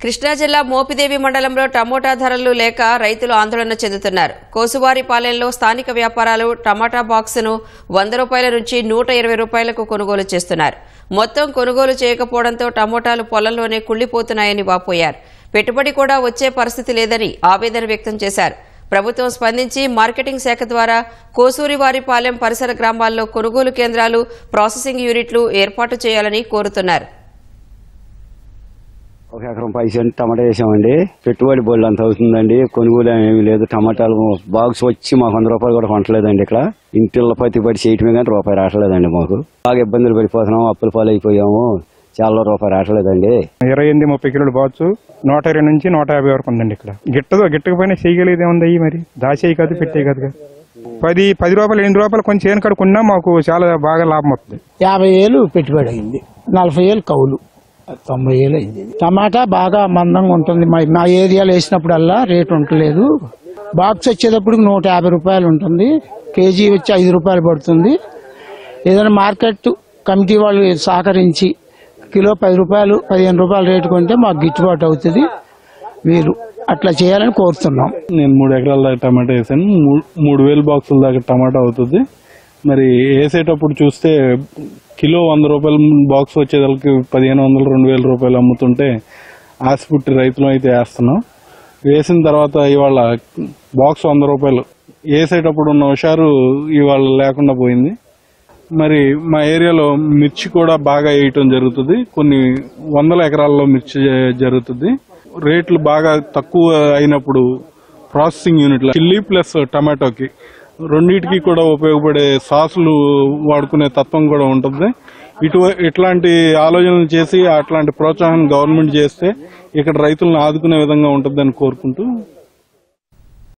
కృష్ణా జిల్లా మోపిదేవి మండలంలో టమోటా ధరలు లేక రైతులు ఆందోళన చెందుతున్నారు. కోసువారిపాలెంలో స్థానిక వ్యాపారాలు టమాటా బాక్సును 100 రూపాయల నుంచి 120 రూపాయలకు కొనుగోలు చేస్తున్నారు. మొత్తం కొనుగోలు చేయకపోవడంతో టమోటాలు పొలంలోనే కుళ్లిపోతున్నాయని వాపోయారు. పెట్టుబడి కూడా వచ్చే పరిస్థితి లేదని ఆవేదన వ్యక్తం చేశారు. ప్రభుత్వం స్పందించి మార్కెటింగ్ శాఖ ద్వారా కోసూరివారిపాలెం పరిసర గ్రామాల్లో కొనుగోలు కేంద్రాలు, ప్రాసెసింగ్ యూనిట్లు ఏర్పాటు చేయాలని కోరుతున్నారు. 1 ఎకరం 5 సెంట్ టమాటా వేసామండి. పెట్టుబడి బోల్డ్ అంత అవుతుందండి. కొనుగోలు ఏమీ లేదు. టమాటాలు బాక్స్ వచ్చి మాకు 100 రూపాయలు కూడా కొనట్లేదండి. ఇక్కడ ఇంటిల్లో పత్తిపడి చేయటమే కానీ రూపాయి రావట్లేదండి. మాకు బాగా ఇబ్బందులు పడిపోతున్నాము. అప్పుల పాలైపోయాము. చాలా రూపాయి రావట్లేదండి. 28-30 కిలోలు బావచ్చు 120 నుంచి 150 వరకు ఉందండి. ఇక్కడ గిట్టకపోయినా చేయగలిగేది ఏముంది? మరి దాచేయి కాదు, పెట్టే కాదు. 10 రూపాయలు 8 రూపాయలు కొంచెం ఏను కడుకున్నా మాకు చాలా బాగా లాభం వస్తుంది. 50,000 పెట్టుబడి అయింది. 40,000 కౌలు, 90,000 అయింది. టమాటా బాగా మందంగా ఉంటుంది. మా ఏరియాలో వేసినప్పుడల్లా రేటు ఉండలేదు. బాక్స్ వచ్చేటప్పుడు 150 రూపాయలు ఉంటుంది. కేజీ వచ్చి 5 రూపాయలు పడుతుంది. ఏదైనా మార్కెట్ కమిటీ వాళ్ళు సహకరించి కిలో 10 రూపాయలు 15 రూపాయల రేటు కొంటే మాకు గిట్టుబాటు అవుతుంది. మీరు అట్లా చేయాలని కోరుతున్నాం. నేను 3 ఎకరాల దాకా టమాటా వేసాను. 3,000 బాక్సుల దాకా టమాటా అవుతుంది. మరి వేసేటప్పుడు చూస్తే కిలో 100 రూపాయల బాక్స్ వచ్చేదానికి 1,500 2,000 రూపాయలు అమ్ముతుంటే ఆశపుట్టి రైతులు అయితే వేస్తున్నాం. వేసిన తర్వాత ఇవాళ బాక్స్ 100 రూపాయలు వేసేటప్పుడు ఉన్న హుషారు ఇవాళ లేకుండా పోయింది. మరి మా ఏరియాలో మిర్చి కూడా బాగా వేయటం జరుగుతుంది. కొన్ని 100 ఎకరాల్లో మిర్చి జరుగుతుంది. రేట్లు బాగా తక్కువ అయినప్పుడు ప్రాసెసింగ్ యూనిట్లు చిల్లీ ప్లస్ టమాటోకి రెండింటికి కూడా ఉపయోగపడే సాసులు వాడుకునే తత్వం కూడా ఉంటుంది. ఇట్లాంటి ఆలోచనలు చేసి అట్లాంటి ప్రోత్సాహం గవర్నమెంట్ చేస్తే ఇక్కడ రైతులను ఆదుకునే విధంగా ఉంటుందని కోరుకుంటూ